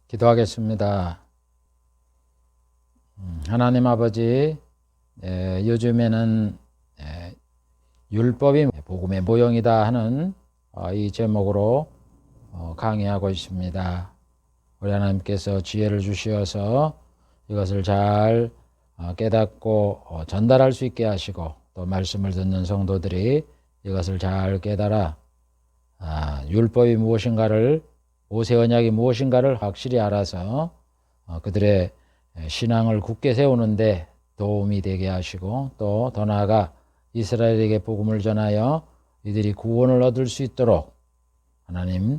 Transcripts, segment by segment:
기도하겠습니다. 하나님 아버지, 요즘에는 율법이 복음의 모형이다 하는 이 제목으로 강의하고 있습니다. 우리 하나님께서 지혜를 주시어서 이것을 잘 깨닫고 전달할 수 있게 하시고, 또 말씀을 듣는 성도들이 이것을 잘 깨달아 율법이 무엇인가를, 모세 언약이 무엇인가를 확실히 알아서 그들의 신앙을 굳게 세우는데 도움이 되게 하시고, 또 더 나아가 이스라엘에게 복음을 전하여 이들이 구원을 얻을 수 있도록 하나님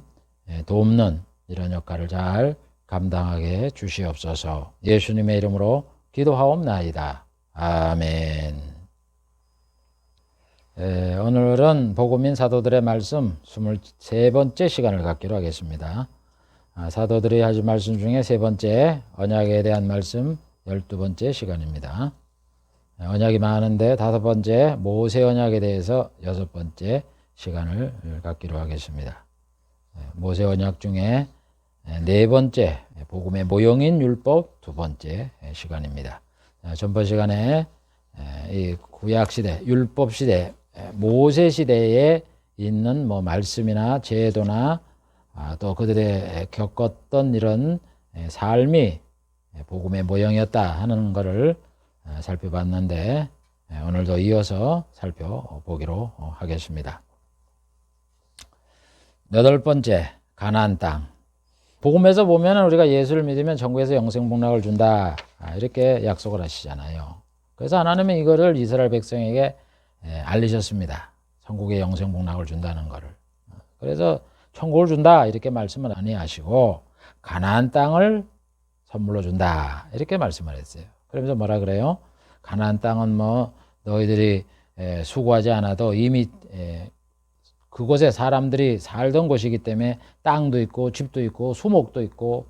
돕는 이런 역할을 잘 감당하게 주시옵소서. 예수님의 이름으로 기도하옵나이다. 아멘. 오늘은 복음인 사도들의 말씀 23번째 시간을 갖기로 하겠습니다. 사도들이 하신 말씀 중에 세 번째, 언약에 대한 말씀 12번째 시간입니다. 언약이 많은데 다섯 번째, 모세 언약에 대해서 6번째 시간을 갖기로 하겠습니다. 모세 언약 중에 네 번째, 복음의 모형인 율법 2번째 시간입니다. 전번 시간에 이 구약시대, 율법시대, 모세시대에 있는 말씀이나 제도나 또 그들의 겪었던 이런 삶이 복음의 모형이었다 하는 것을 살펴봤는데, 오늘도 이어서 살펴보기로 하겠습니다. 8번째, 가나안 땅. 복음에서 보면 우리가 예수를 믿으면 천국에서 영생복락을 준다 이렇게 약속을 하시잖아요. 그래서 하나님은 이거를 이스라엘 백성에게 알리셨습니다. 천국의 영생복락을 준다는 것을. 그래서 천국을 준다 이렇게 말씀을 안 하시고 가나안 땅을 선물로 준다 이렇게 말씀을 했어요. 그러면서 뭐라 그래요? 가나안 땅은 너희들이 수고하지 않아도 이미 그곳에 사람들이 살던 곳이기 때문에 땅도 있고 집도 있고 수목도 있고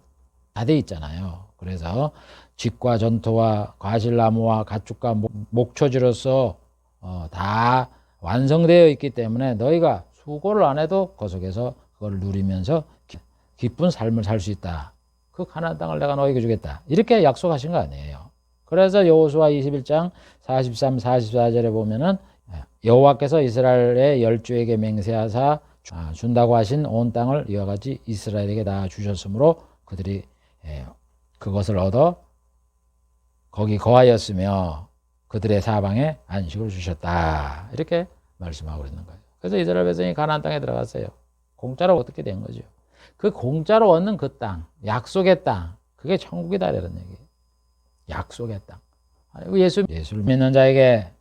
다 돼 있잖아요. 그래서 집과 전토와 과실나무와 가축과 목초지로서 다 완성되어 있기 때문에 너희가 수고를 안 해도 그 속에서 그걸 누리면서 기쁜 삶을 살 수 있다. 그 가나안 땅을 내가 너희에게 주겠다. 이렇게 약속하신 거 아니에요. 그래서 여호수아 21장 43, 44절에 보면은 여호와께서 이스라엘의 열조에게 맹세하사 준다고 하신 온 땅을 이와 같이 이스라엘에게 다 주셨으므로 그들이 그것을 얻어 거기 거하였으며 그들의 사방에 안식을 주셨다. 이렇게 말씀하고 있는 거예요. 그래서 이스라엘 백성이 가나안 땅에 들어갔어요. 공짜로 어떻게 된 거죠? 그 공짜로 얻는 그 땅, 약속의 땅, 그게 천국이다 이런 얘기예요. 약속의 땅. 예수를 믿는 자에게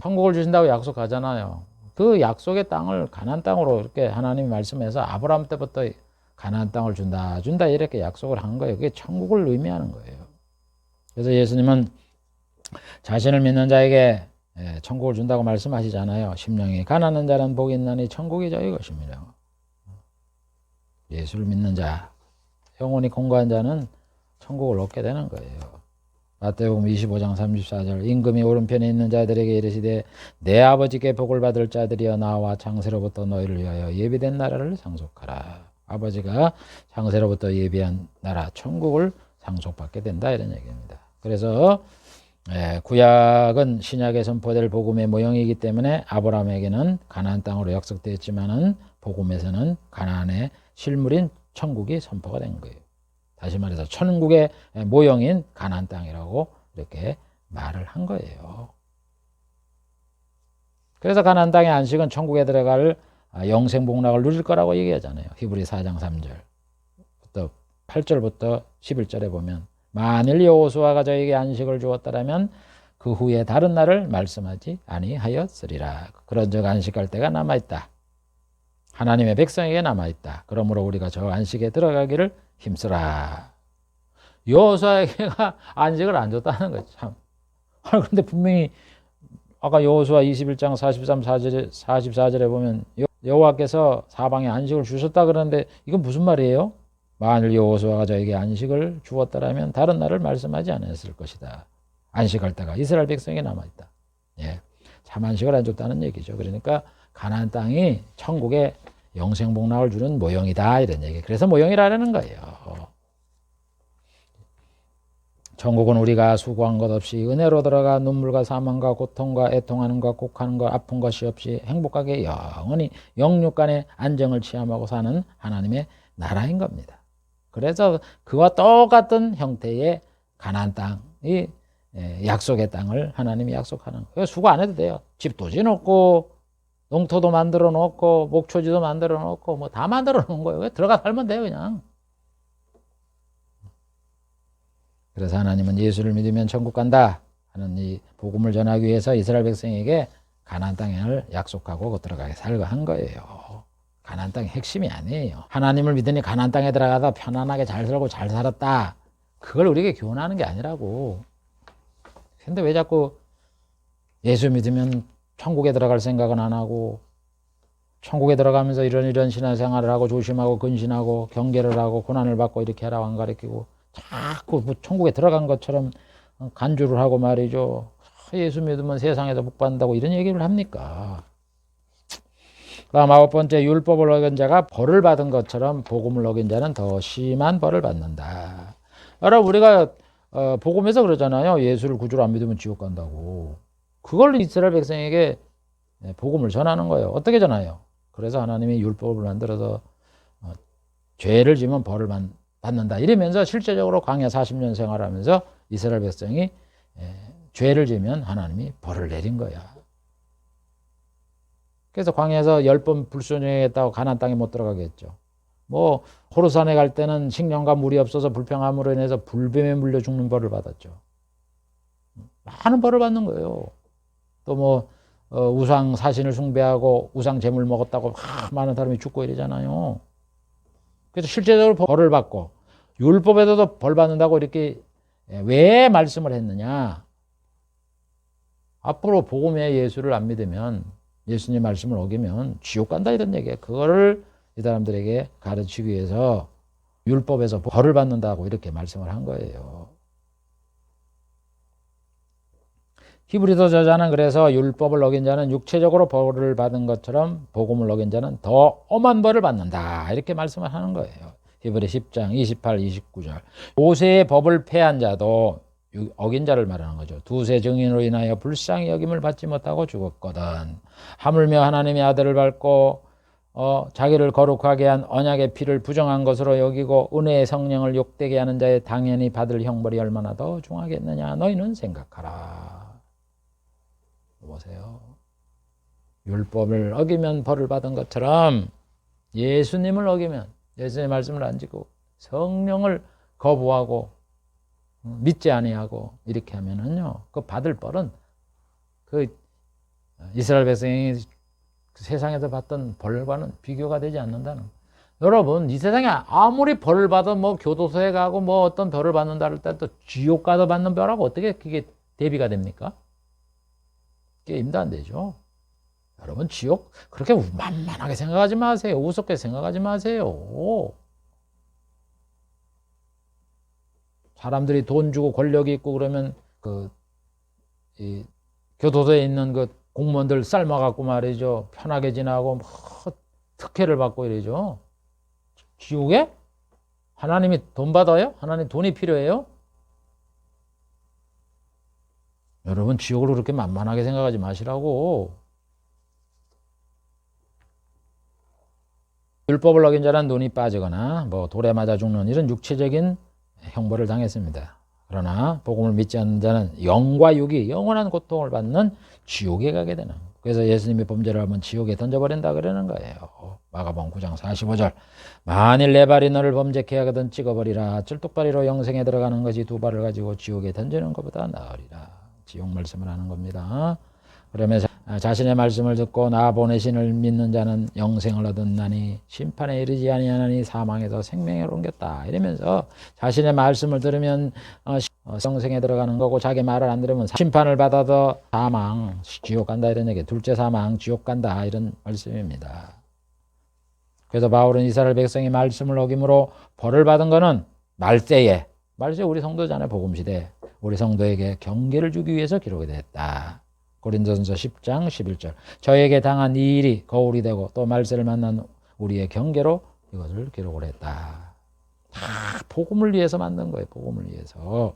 천국을 주신다고 약속하잖아요. 그 약속의 땅을 가나안 땅으로 이렇게 하나님이 말씀해서 아브라함 때부터 가나안 땅을 준다 이렇게 약속을 한 거예요. 그게 천국을 의미하는 거예요. 그래서 예수님은 자신을 믿는 자에게 천국을 준다고 말씀하시잖아요. 심령이 가난한 자는 복이 있나니 천국이 저희 것입니다. 예수를 믿는 자, 영혼이 공고한 자는 천국을 얻게 되는 거예요. 마태복음 25장 34절, 임금이 오른편에 있는 자들에게 이르시되 내 아버지께 복을 받을 자들이여 나와 창세로부터 너희를 위하여 예비된 나라를 상속하라. 아버지가 창세로부터 예비한 나라 천국을 상속받게 된다 이런 얘기입니다. 그래서 구약은 신약에 선포될 복음의 모형이기 때문에 아브라함에게는 가나안 땅으로 약속되었지만은 복음에서는 가나안의 실물인 천국이 선포가 된 거예요. 다시 말해서 천국의 모형인 가나안 땅이라고 이렇게 말을 한 거예요. 그래서 가나안 땅의 안식은 천국에 들어갈 영생복락을 누릴 거라고 얘기하잖아요. 히브리 4장 3절부터 8절부터 11절에 보면 만일 여호수아가 저에게 안식을 주었다라면 그 후에 다른 날을 말씀하지 아니하였으리라. 그런즉 안식할 때가 남아있다. 하나님의 백성에게 남아있다. 그러므로 우리가 저 안식에 들어가기를 힘쓰라. 여호수아에게가 안식을 안 줬다는 거죠. 참. 그런데 분명히 아까 여호수아 21장 44절에 보면 여호와께서 사방에 안식을 주셨다 그러는데 이건 무슨 말이에요? 만일 여호수아가 저에게 안식을 주었다라면 다른 날을 말씀하지 않았을 것이다. 안식할 때가 이스라엘 백성에게 남아있다. 참 안식을 안 줬다는 얘기죠. 그러니까 가나안 땅이 천국의 영생복락을 주는 모형이다 이런 얘기. 그래서 모형이라는 거예요. 천국은 우리가 수고한 것 없이 은혜로 들어가 눈물과 사망과 고통과 애통하는 것, 곡하는 것, 아픈 것이 없이 행복하게 영원히 영육간의 안정을 취함하고 사는 하나님의 나라인 겁니다. 그래서 그와 똑같은 형태의 가나안 땅이 약속의 땅을 하나님이 약속하는 거예요. 수고 안 해도 돼요. 집도 지놓고 농토도 만들어 놓고 목초지도 만들어 놓고 뭐 다 만들어 놓은 거예요. 들어가 살면 돼요, 그냥. 그래서 하나님은 예수를 믿으면 천국 간다 하는 이 복음을 전하기 위해서 이스라엘 백성에게 가나안 땅을 약속하고 들어가게 살고 한 거예요. 가나안 땅의 핵심이 아니에요. 하나님을 믿으니 가나안 땅에 들어가다 편안하게 잘 살고 잘 살았다. 그걸 우리에게 교훈하는 게 아니라고. 근데 왜 자꾸 예수 믿으면 천국에 들어갈 생각은 안 하고 천국에 들어가면서 이런 신앙생활을 하고 조심하고 근신하고 경계를 하고 고난을 받고 이렇게 하라고 안 가르치고 자꾸 뭐 천국에 들어간 것처럼 간주를 하고 말이죠. 예수 믿으면 세상에서 복 받는다고 이런 얘기를 합니까? 다음 9번째, 율법을 어긴 자가 벌을 받은 것처럼 복음을 어긴 자는 더 심한 벌을 받는다. 여러분 우리가 복음에서 그러잖아요. 예수를 구주로 안 믿으면 지옥 간다고. 그걸 이스라엘 백성에게 복음을 전하는 거예요. 어떻게 전해요? 그래서 하나님이 율법을 만들어서 죄를 지면 벌을 받는다. 이러면서 실제적으로 광야 40년 생활하면서 이스라엘 백성이 죄를 지면 하나님이 벌을 내린 거야. 그래서 광야에서 10번 불순종했다고 가나안 땅에 못 들어가게 했죠. 뭐 호르산에 갈 때는 식량과 물이 없어서 불평함으로 인해서 불뱀에 물려 죽는 벌을 받았죠. 많은 벌을 받는 거예요. 또 뭐 우상 사신을 숭배하고 우상 제물 먹었다고 많은 사람이 죽고 이러잖아요. 그래서 실제적으로 벌을 받고 율법에서도 벌 받는다고 이렇게 왜 말씀을 했느냐? 앞으로 복음의 예수를 안 믿으면 예수님 말씀을 어기면 지옥 간다 이런 얘기예요. 그거를 이 사람들에게 가르치기 위해서 율법에서 벌을 받는다고 이렇게 말씀을 한 거예요. 히브리서 저자는 그래서 율법을 어긴 자는 육체적으로 벌을 받은 것처럼 복음을 어긴 자는 더 엄한 벌을 받는다 이렇게 말씀을 하는 거예요. 히브리 10장 28, 29절. 모세의 법을 폐한 자도 어긴 자를 말하는 거죠. 두세 증인으로 인하여 불쌍히 여김을 받지 못하고 죽었거든. 하물며 하나님의 아들을 밟고 자기를 거룩하게 한 언약의 피를 부정한 것으로 여기고 은혜의 성령을 욕되게 하는 자의 당연히 받을 형벌이 얼마나 더 중하겠느냐. 너희는 생각하라. 보세요. 율법을 어기면 벌을 받은 것처럼 예수님을 어기면 예수님의 말씀을 안 지고 성령을 거부하고 믿지 아니하고 이렇게 하면은요, 그 받을 벌은 그 이스라엘 백성이 세상에서 받던 벌과는 비교가 되지 않는다는. 여러분, 이 세상에 아무리 벌을 받아 뭐 교도소에 가고 뭐 어떤 벌을 받는다 할 때 또 지옥 가서 받는 벌하고 어떻게 그게 대비가 됩니까? 게임도 안 되죠. 여러분, 지옥 그렇게 만만하게 생각하지 마세요. 우습게 생각하지 마세요. 사람들이 돈 주고 권력이 있고 그러면 이 교도소에 있는 그 공무원들 삶아갖고 말이죠. 편하게 지나고 뭐 특혜를 받고 이러죠. 지옥에? 하나님이 돈 받아요? 하나님 돈이 필요해요? 여러분, 지옥을 그렇게 만만하게 생각하지 마시라고. 율법을 어긴 자는 눈이 빠지거나 뭐 돌에 맞아 죽는 이런 육체적인 형벌을 당했습니다. 그러나 복음을 믿지 않는 자는 영과 육이 영원한 고통을 받는 지옥에 가게 되는. 그래서 예수님이 범죄를 하면 지옥에 던져버린다 그러는 거예요. 마가복음 9장 45절. 만일 내 발이 너를 범죄케 하거든 찍어버리라. 쩔뚝발이로 영생에 들어가는 것이 두 발을 가지고 지옥에 던지는 것보다 나으리라. 지옥 말씀을 하는 겁니다. 그러면서 자신의 말씀을 듣고 나 보내신을 믿는 자는 영생을 얻었나니 심판에 이르지 아니하나니 사망에서 생명에 옮겼다. 이러면서 자신의 말씀을 들으면 영생에 들어가는 거고 자기 말을 안 들으면 심판을 받아도 사망, 지옥 간다 이런 얘기. 둘째 사망, 지옥 간다 이런 말씀입니다. 그래서 바울은 이스라엘 백성이 말씀을 어김으로 벌을 받은 거는 말세에 우리 성도잖아요. 복음시대 우리 성도에게 경계를 주기 위해서 기록이 됐다. 고린도전서 10장 11절. 저에게 당한 이 일이 거울이 되고 또 말세를 만난 우리의 경계로 이것을 기록을 했다. 다 복음을 위해서 만든 거예요. 복음을 위해서.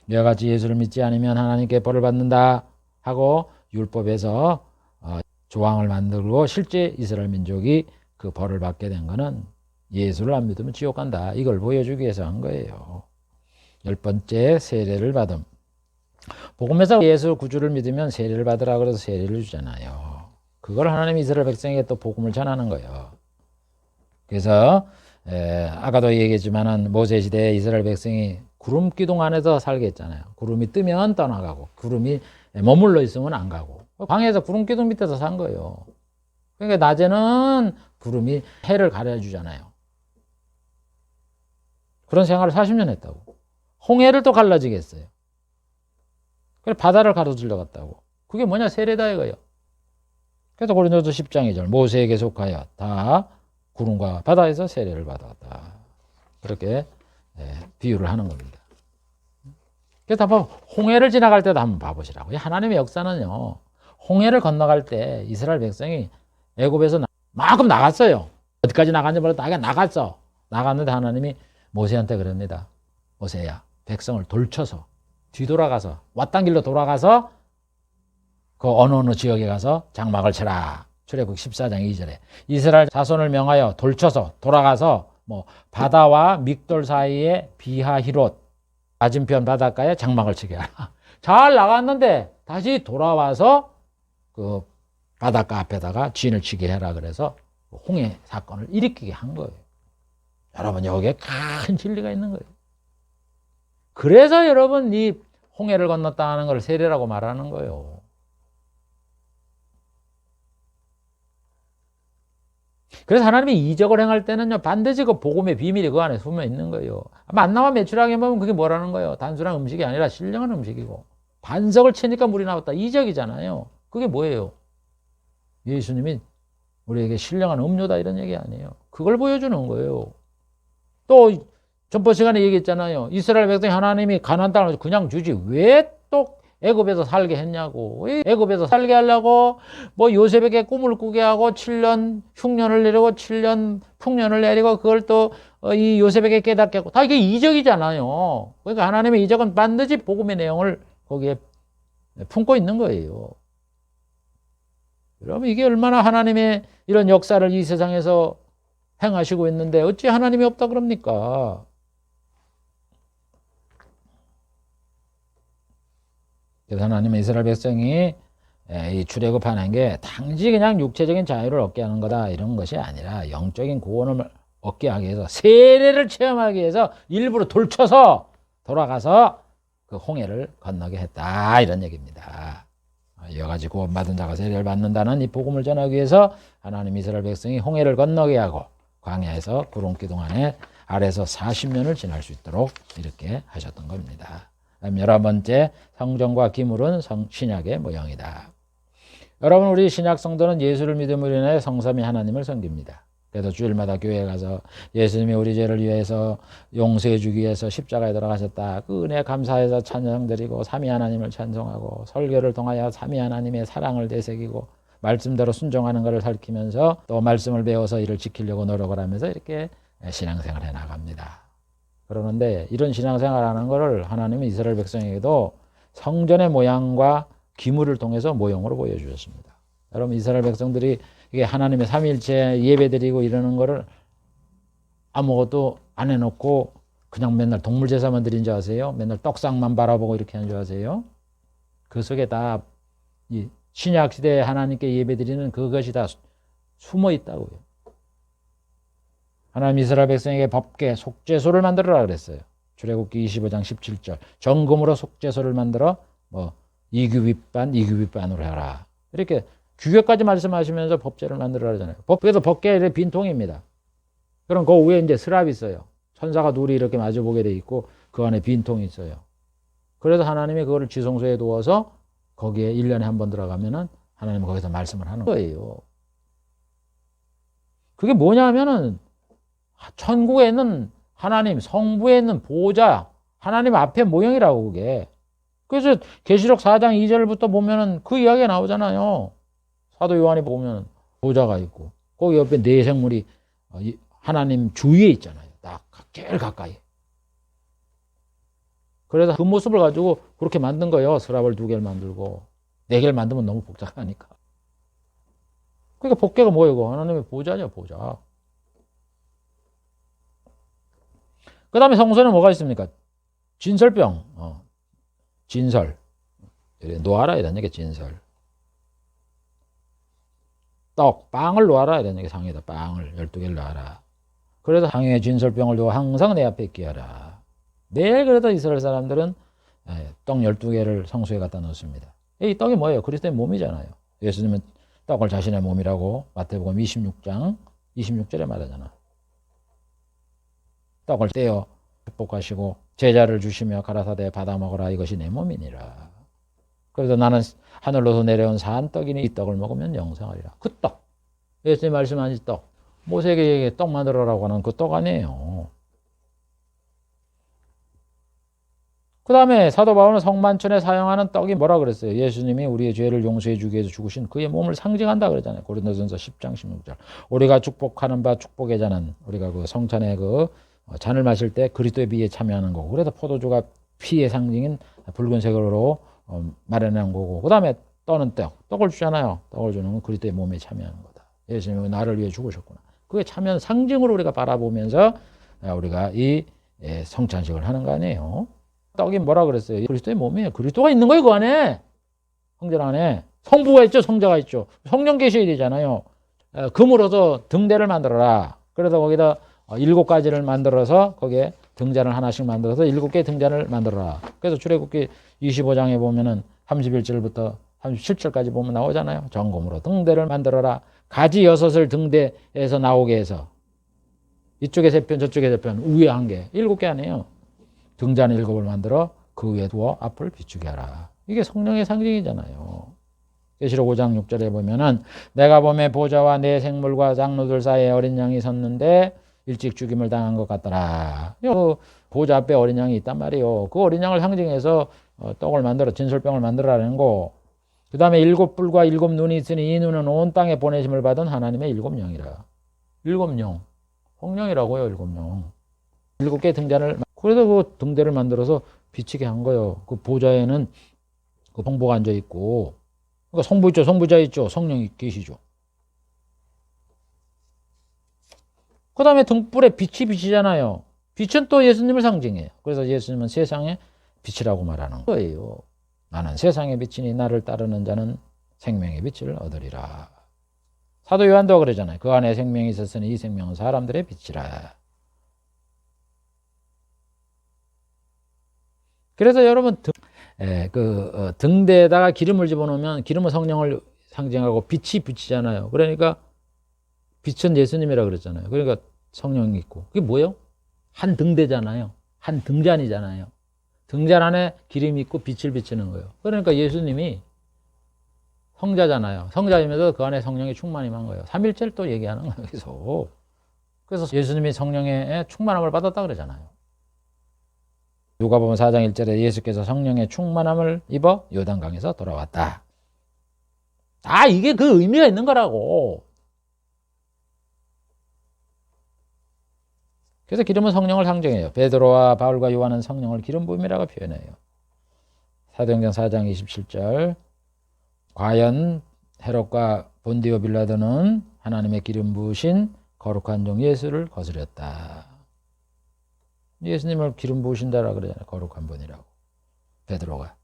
이와 같이 예수를 믿지 않으면 하나님께 벌을 받는다 하고 율법에서 조항을 만들고 실제 이스라엘 민족이 그 벌을 받게 된 거는 예수를 안 믿으면 지옥 간다. 이걸 보여주기 위해서 한 거예요. 10번째, 세례를 받음. 복음에서 예수 구주를 믿으면 세례를 받으라 그래서 세례를 주잖아요. 그걸 하나님이 이스라엘 백성에게 또 복음을 전하는 거예요. 그래서 아까도 얘기했지만은 모세 시대에 이스라엘 백성이 구름 기둥 안에서 살게 했잖아요. 구름이 뜨면 떠나가고 구름이 머물러 있으면 안 가고 광야에서 구름 기둥 밑에서 산 거예요. 그러니까 낮에는 구름이 해를 가려주잖아요. 그런 생활을 40년 했다고. 홍해를 또 갈라지게 했어요. 그래서 바다를 가로질러 갔다고. 그게 뭐냐? 세례다 이거예요. 그래서 고린도서 10장 2절 모세에게 속하여 다 구름과 바다에서 세례를 받았다. 그렇게 비유를 하는 겁니다. 그래서 한번 홍해를 지나갈 때도 한번 봐보시라고요. 하나님의 역사는요. 홍해를 건너갈 때 이스라엘 백성이 애굽에서 만큼 나갔어요. 어디까지 나갔는지 몰라도 다 나갔어. 나갔는데 하나님이 모세한테 그럽니다. 모세야, 백성을 돌쳐서 뒤돌아가서 왔던 길로 돌아가서 그 어느 지역에 가서 장막을 쳐라. 출애굽 14장 2절에 이스라엘 자손을 명하여 돌쳐서 돌아가서 뭐 바다와 믹돌 사이에 비하히롯 맞은편 바닷가에 장막을 치게 하라. 잘 나갔는데 다시 돌아와서 그 바닷가 앞에다가 진을 치게 해라. 그래서 홍해 사건을 일으키게 한 거예요. 여러분 여기에 큰 진리가 있는 거예요. 그래서 여러분 이 홍해를 건넜다 하는 걸 세례라고 말하는 거예요. 그래서 하나님이 이적을 행할 때는요, 반드시 그 복음의 비밀이 그 안에 숨어 있는 거예요. 만나와 매출하게 보면 그게 뭐라는 거예요? 단순한 음식이 아니라 신령한 음식이고, 반석을 치니까 물이 나왔다. 이적이잖아요. 그게 뭐예요? 예수님이 우리에게 신령한 음료다 이런 얘기 아니에요. 그걸 보여주는 거예요. 또 전번 시간에 얘기했잖아요. 이스라엘 백성이 하나님이 가나안 땅을 그냥 주지 왜 또 애굽에서 살게 했냐고. 애굽에서 살게 하려고 뭐 요셉에게 꿈을 꾸게 하고 7년 흉년을 내리고 7년 풍년을 내리고 그걸 또 이 요셉에게 깨닫게 하고 다 이게 이적이잖아요. 그러니까 하나님의 이적은 반드시 복음의 내용을 거기에 품고 있는 거예요. 여러분 이게 얼마나 하나님의 이런 역사를 이 세상에서 행하시고 있는데 어찌 하나님이 없다 그럽니까? 그래서 하나님은 이스라엘 백성이 이 출애굽하는 게 단지 그냥 육체적인 자유를 얻게 하는 거다 이런 것이 아니라 영적인 구원을 얻게 하기 위해서 세례를 체험하기 위해서 일부러 돌쳐서 돌아가서 그 홍해를 건너게 했다 이런 얘기입니다. 여러 가지 구원받은 자가 세례를 받는다는 이 복음을 전하기 위해서 하나님 이스라엘 백성이 홍해를 건너게 하고 광야에서 구름 기둥 안에 아래서 40년을 지날 수 있도록 이렇게 하셨던 겁니다. 11번째, 성전과 기물은 신약의 모형이다. 여러분 우리 신약 성도는 예수를 믿음으로 인해 성삼위 하나님을 섬깁니다. 그래서 주일마다 교회에 가서 예수님이 우리 죄를 위해서 용서해 주기 위해서 십자가에 돌아가셨다. 그 은혜 감사해서 찬양드리고 삼위 하나님을 찬송하고 설교를 통하여 삼위 하나님의 사랑을 되새기고 말씀대로 순종하는 것을 살피면서 또 말씀을 배워서 이를 지키려고 노력을 하면서 이렇게 신앙생활을 해나갑니다. 그러는데 이런 신앙생활하는 것을 하나님은 이스라엘 백성에게도 성전의 모양과 기물을 통해서 모형으로 보여주셨습니다. 여러분 이스라엘 백성들이 이게 하나님의 삼위일체 예배드리고 이러는 거를 아무것도 안 해놓고 그냥 맨날 동물 제사만 드린 줄 아세요? 맨날 떡상만 바라보고 이렇게 하는 줄 아세요? 그 속에 다 이 신약 시대에 하나님께 예배드리는 그것이 다 숨어 있다고요. 하나님 이스라엘 백성에게 법궤 속죄소를 만들어라 그랬어요. 출애굽기 25장 17절 정금으로 속죄소를 만들어 뭐 이규빗반으로 해라. 이렇게 규격까지 말씀하시면서 법제를 만들어라 하잖아요. 그래서 법궤에 빈통입니다. 그럼 그 위에 이제 스랍이 있어요. 천사가 둘이 이렇게 마주보게 돼 있고 그 안에 빈통이 있어요. 그래서 하나님이 그거를 지성소에 두어서 거기에 1년에 한 번 들어가면은 하나님은 거기서 말씀을 하는 거예요. 그게 뭐냐면은 천국에 있는 하나님, 성부에 있는 보호자, 하나님 앞에 모형이라고 그게. 그래서 계시록 4장 2절부터 보면은 그 이야기가 나오잖아요. 사도 요한이 보면 보호자가 있고 거기 옆에 네 생물이 하나님 주위에 있잖아요. 딱 제일 가까이. 그래서 그 모습을 가지고 그렇게 만든 거예요. 서랍을 2개를 만들고 4개를 만들면 너무 복잡하니까. 그러니까 법궤가 뭐예요? 이거 하나님의 보좌죠, 보좌. 그 다음에 성소에는 뭐가 있습니까? 진설병, 진설. 놓아라 이런 얘기 진설. 떡, 빵을 놓아라 이런 얘기 상에다 빵을 12개를 놓아라. 그래서 항해 진설병을 두고 항상 내 앞에 있게 하라. 매일 그래도 이스라엘 사람들은 떡 12개를 성소에 갖다 놓습니다. 이 떡이 뭐예요? 그리스도의 몸이잖아요. 예수님은 떡을 자신의 몸이라고 마태복음 26장 26절에 말하잖아. 떡을 떼어 축복하시고 제자를 주시며 가라사대 받아 먹으라 이것이 내 몸이니라. 그래서 나는 하늘로서 내려온 산 떡이니 이 떡을 먹으면 영생하리라. 그 떡. 예수님 말씀하신 떡. 모세에게 떡 만들어라고 하는 그 떡 아니에요. 그 다음에 사도 바울은 성만찬에 사용하는 떡이 뭐라 그랬어요? 예수님이 우리의 죄를 용서해 주기 위해서 죽으신 그의 몸을 상징한다 그러잖아요. 고린도전서 10장 16절. 우리가 축복하는 바 축복의 잔은 우리가 그 성찬의 그 잔을 마실 때 그리스도의 비에 참여하는 거고, 그래서 포도주가 피의 상징인 붉은색으로 마련한 거고, 그 다음에 떠는 떡을 주잖아요. 떡을 주는 건 그리스도의 몸에 참여하는 거다. 예수님이 나를 위해 죽으셨구나. 그게 참여하는 상징으로 우리가 바라보면서 우리가 이 성찬식을 하는 거 아니에요. 떡이 뭐라 그랬어요? 그리스도의 몸이에요. 그리스도가 있는 거예요, 그 안에. 성전 안에. 성부가 있죠, 성자가 있죠. 성령 계셔야 되잖아요. 금으로서 등대를 만들어라. 그래서 거기다 7가지를 만들어서 거기에 등잔을 하나씩 만들어서 7개의 등잔을 만들어라. 그래서 출애굽기 25장에 보면은 31절부터 37절까지 보면 나오잖아요. 정금으로 등대를 만들어라. 가지 6을 등대에서 나오게 해서 이쪽에 3편 저쪽에 3편 위에 1개 7개 아니에요. 등잔 7을 만들어 그 위에 두어 앞을 비추게 하라. 이게 성령의 상징이잖아요. 계시록 5장 6절에 보면은 내가 보매 보좌와 내 생물과 장로들 사이에 어린 양이 섰는데 일찍 죽임을 당한 것 같더라. 그 보좌 앞에 어린 양이 있단 말이에요. 그 어린 양을 상징해서 떡을 만들어 진설병을 만들어라는 거. 그 다음에 7뿔과 7눈이 있으니 이 눈은 온 땅에 보내심을 받은 하나님의 7영이라. 7영. 성령이라고요. 7영. 7개의 등잔을, 그래서 그 등대를 만들어서 비치게 한 거예요. 그 보좌에는 그 성부가 앉아 있고, 그러니까 성부 있죠, 성부자 있죠, 성령이 계시죠. 그 다음에 등불에 빛이 비치잖아요. 빛은 또 예수님을 상징해요. 그래서 예수님은 세상의 빛이라고 말하는 거예요. 나는 세상의 빛이니 나를 따르는 자는 생명의 빛을 얻으리라. 사도 요한도 그러잖아요. 그 안에 생명이 있었으니 이 생명은 사람들의 빛이라. 그래서 여러분 등대에다가 기름을 집어넣으면 기름은 성령을 상징하고 빛이 빛이잖아요. 그러니까 빛은 예수님이라 그랬잖아요. 그러니까 성령이 있고, 그게 뭐예요? 한 등대잖아요. 한 등잔이잖아요. 등잔 안에 기름이 있고 빛을 비치는 거예요. 그러니까 예수님이 성자잖아요. 성자이면서 그 안에 성령이 충만임한 거예요. 삼일체를 또 얘기하는 거예요. 그래서 예수님이 성령의 충만함을 받았다 그러잖아요. 누가복음 4장 1절에 예수께서 성령의 충만함을 입어 요단강에서 돌아왔다. 이게 그 의미가 있는 거라고. 그래서 기름은 성령을 상징해요. 베드로와 바울과 요한은 성령을 기름 부음이라고 표현해요. 사도행전 4장 27절. 과연 헤롯과 본디오 빌라도는 하나님의 기름 부으신 거룩한 종 예수를 거스렸다. 예수님을 기름 부으신다라 그러잖아요. 거룩한 분이라고. 베드로가.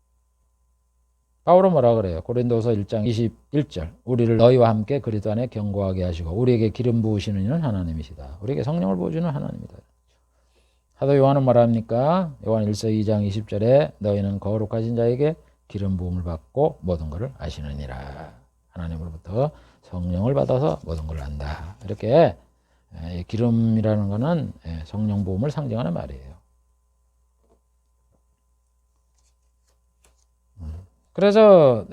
바울은 뭐라 그래요? 고린도서 1장 21절. 우리를 너희와 함께 그리스도 안에 견고하게 하시고 우리에게 기름 부으시는 이는 하나님이시다. 우리에게 성령을 부어주는 하나님이다. 사도 요한은 뭐라 합니까? 요한 1서 2장 20절에 너희는 거룩하신 자에게 기름 부음을 받고 모든 것을 아시느니라. 하나님으로부터 성령을 받아서 모든 걸 안다. 이렇게 기름이라는 것은 성령 부음을 상징하는 말이에요. 그래서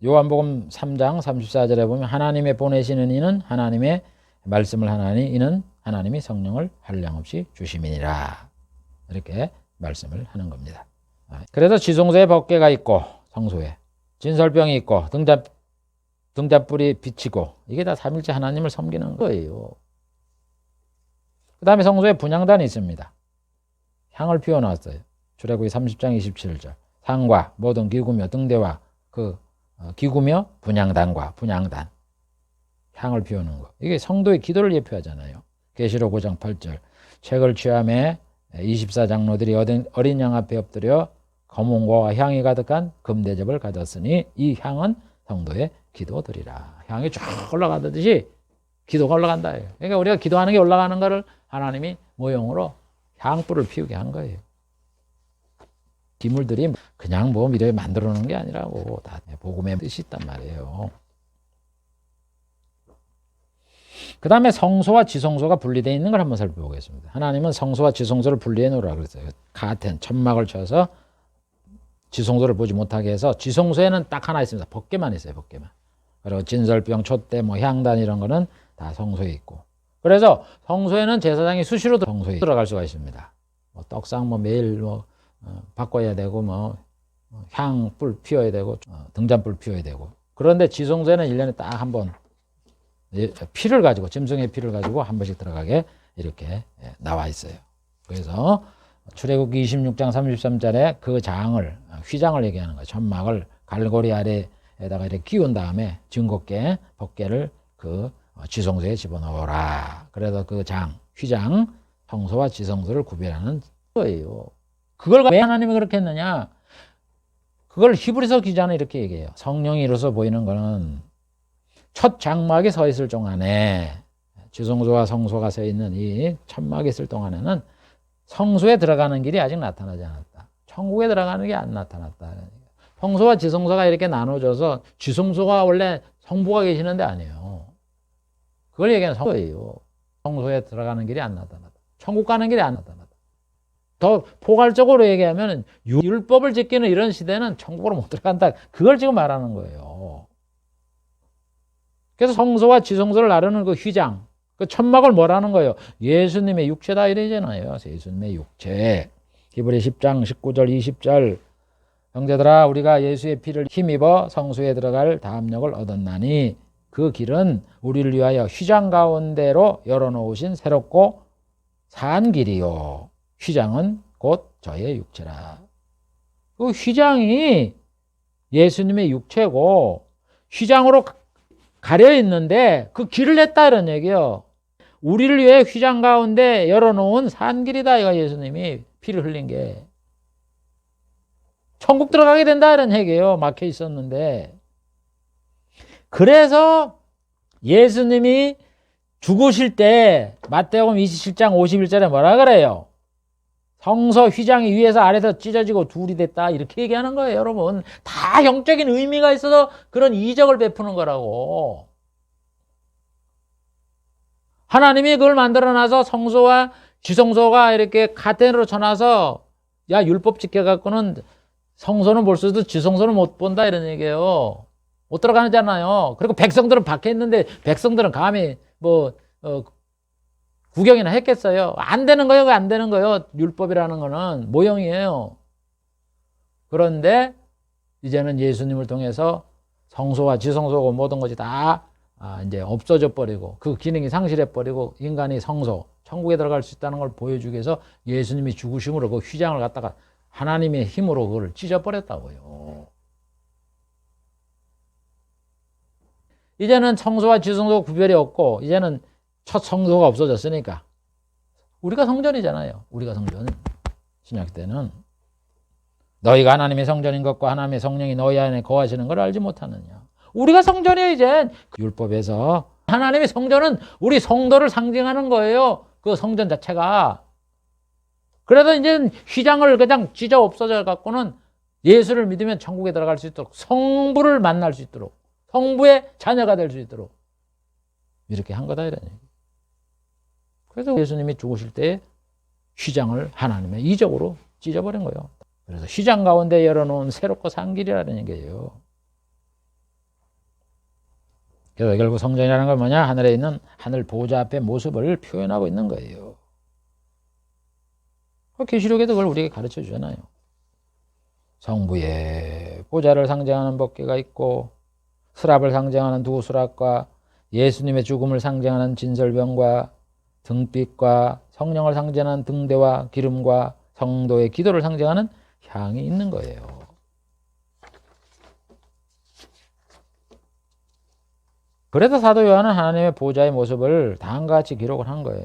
요한복음 3장 34절에 보면 하나님의 보내시는 이는 하나님의 말씀을 하나니 이는 하나님이 성령을 한량없이 주심이니라. 이렇게 말씀을 하는 겁니다. 그래서 지성소에 법궤가 있고 성소에 진설병이 있고 등잔불이 비치고 이게 다 삼일째 하나님을 섬기는 거예요. 그 다음에 성소에 분향단이 있습니다. 향을 피워놨어요. 출애굽기 30장 27절. 상과 모든 기구며 등대와 그 기구며 분향단과 분향단. 향을 피우는 거. 이게 성도의 기도를 예표하잖아요. 계시록 5장 8절. 책을 취함에 24장로들이 어린 양 앞에 엎드려 검은고와 향이 가득한 금대접을 가졌으니 이 향은 성도의 기도드리라. 향이 쫙 올라가듯이 기도가 올라간다. 그러니까 우리가 기도하는 게 올라가는 거를 하나님이 모형으로 향불을 피우게 한 거예요. 기물들이 그냥 뭐 미래에 만들어 놓은 게 아니라고 다 복음의 뜻이 있단 말이에요. 그 다음에 성소와 지성소가 분리되어 있는 걸 한번 살펴보겠습니다. 하나님은 성소와 지성소를 분리해 놓으라고 그랬어요. 카텐, 천막을 쳐서 지성소를 보지 못하게 해서 지성소에는 딱 하나 있습니다. 벗개만 있어요. 벗개만. 그리고 진설병, 촛대, 뭐 향단 이런 거는 다 성소에 있고. 그래서 성소에는 제사장이 수시로 성소에 들어갈 수가 있습니다. 뭐 떡상 뭐 매일 뭐 바꿔야 되고 뭐 향불 피워야 되고 등잔불 피워야 되고. 그런데 지성소에는 1년에 딱 한 번 피를 가지고 짐승의 피를 가지고 한 번씩 들어가게 이렇게 나와 있어요. 그래서 출애굽기 26장 33절에 그 장을 휘장을 얘기하는 거예요. 천막을 갈고리 아래에다가 이렇게 끼운 다음에 증거께 벗개를 그 지성소에 집어넣어라. 그래서 그 장, 휘장, 성소와 지성소를 구별하는 거예요. 그걸 왜 하나님이 그렇게 했느냐? 그걸 히브리서 기자는 이렇게 얘기해요. 성령이 이로써 보이는 거는 첫 장막에 서 있을 동안에 지성소와 성소가 서 있는 이 천막에 있을 동안에는 성소에 들어가는 길이 아직 나타나지 않았다. 천국에 들어가는 게 안 나타났다. 성소와 지성소가 이렇게 나눠져서 지성소가 원래 성부가 계시는데 아니에요. 그걸 얘기하는 성소예요. 성소에 들어가는 길이 안 나타났다. 천국 가는 길이 안 나타났다. 더 포괄적으로 얘기하면 율법을 지키는 이런 시대는 천국으로 못 들어간다. 그걸 지금 말하는 거예요. 그래서 성소와 지성소를 나르는 그 휘장, 그 천막을 뭐라는 거예요? 예수님의 육체다 이러잖아요. 예수님의 육체. 히브리 10장 19절 20절. 형제들아 우리가 예수의 피를 힘입어 성소에 들어갈 담력을 얻었나니 그 길은 우리를 위하여 휘장 가운데로 열어놓으신 새롭고 산 길이요. 휘장은 곧 저의 육체라. 그 휘장이 예수님의 육체고 휘장으로 가려 있는데 그 길을 냈다 이런 얘기예요. 우리를 위해 휘장 가운데 열어놓은 산길이다. 이거 예수님이 피를 흘린 게. 천국 들어가게 된다 이런 얘기예요. 막혀 있었는데. 그래서 예수님이 죽으실 때 마태복음 27장 51절에 뭐라 그래요? 성서 휘장이 위에서 아래서 찢어지고 둘이 됐다 이렇게 얘기하는 거예요. 여러분 다 영적인 의미가 있어서 그런 이적을 베푸는 거라고. 하나님이 그걸 만들어놔서 성소와 지성소가 이렇게 카텐으로 쳐놔서 야 율법 지켜갖고는 성소는 볼 수도 지성소는 못 본다 이런 얘기예요. 못 들어가잖아요. 그리고 백성들은 밖에 있는데 백성들은 감히 뭐 구경이나 했겠어요. 안 되는 거예요. 안 되는 거예요. 율법이라는 거는 모형이에요. 그런데 이제는 예수님을 통해서 성소와 지성소고 모든 것이 다 이제 없어져 버리고 그 기능이 상실해 버리고 인간이 성소, 천국에 들어갈 수 있다는 걸 보여주기 위해서 예수님이 죽으심으로 그 휘장을 갖다가 하나님의 힘으로 그걸 찢어버렸다고요. 이제는 성소와 지성소 구별이 없고 이제는 첫 성소가 없어졌으니까 우리가 성전이잖아요. 우리가 성전. 신약 때는 너희가 하나님의 성전인 것과 하나님의 성령이 너희 안에 거하시는 걸 알지 못하느냐. 우리가 성전이에요. 이제 율법에서 하나님의 성전은 우리 성도를 상징하는 거예요. 그 성전 자체가. 그래서 이제 휘장을 그냥 찢어 없어져 갖고는 예수를 믿으면 천국에 들어갈 수 있도록 성부를 만날 수 있도록 성부의 자녀가 될 수 있도록 이렇게 한 거다 이런 얘기. 그래서 예수님이 죽으실 때 휘장을 하나님의 이적으로 찢어버린 거예요. 그래서 휘장 가운데 열어놓은 새롭고 산 길이라는 얘기예요. 그래서 결국 성전이라는 건 뭐냐? 하늘에 있는 하늘 보좌 앞의 모습을 표현하고 있는 거예요. 계시록에도 그걸 우리에게 가르쳐 주잖아요. 성부의 보좌를 상징하는 법궤가 있고 수랍을 상징하는 두 수랍과 예수님의 죽음을 상징하는 진설병과 등빛과 성령을 상징하는 등대와 기름과 성도의 기도를 상징하는 향이 있는 거예요. 그래서 사도 요한은 하나님의 보좌의 모습을 다음과 같이 기록을 한 거예요.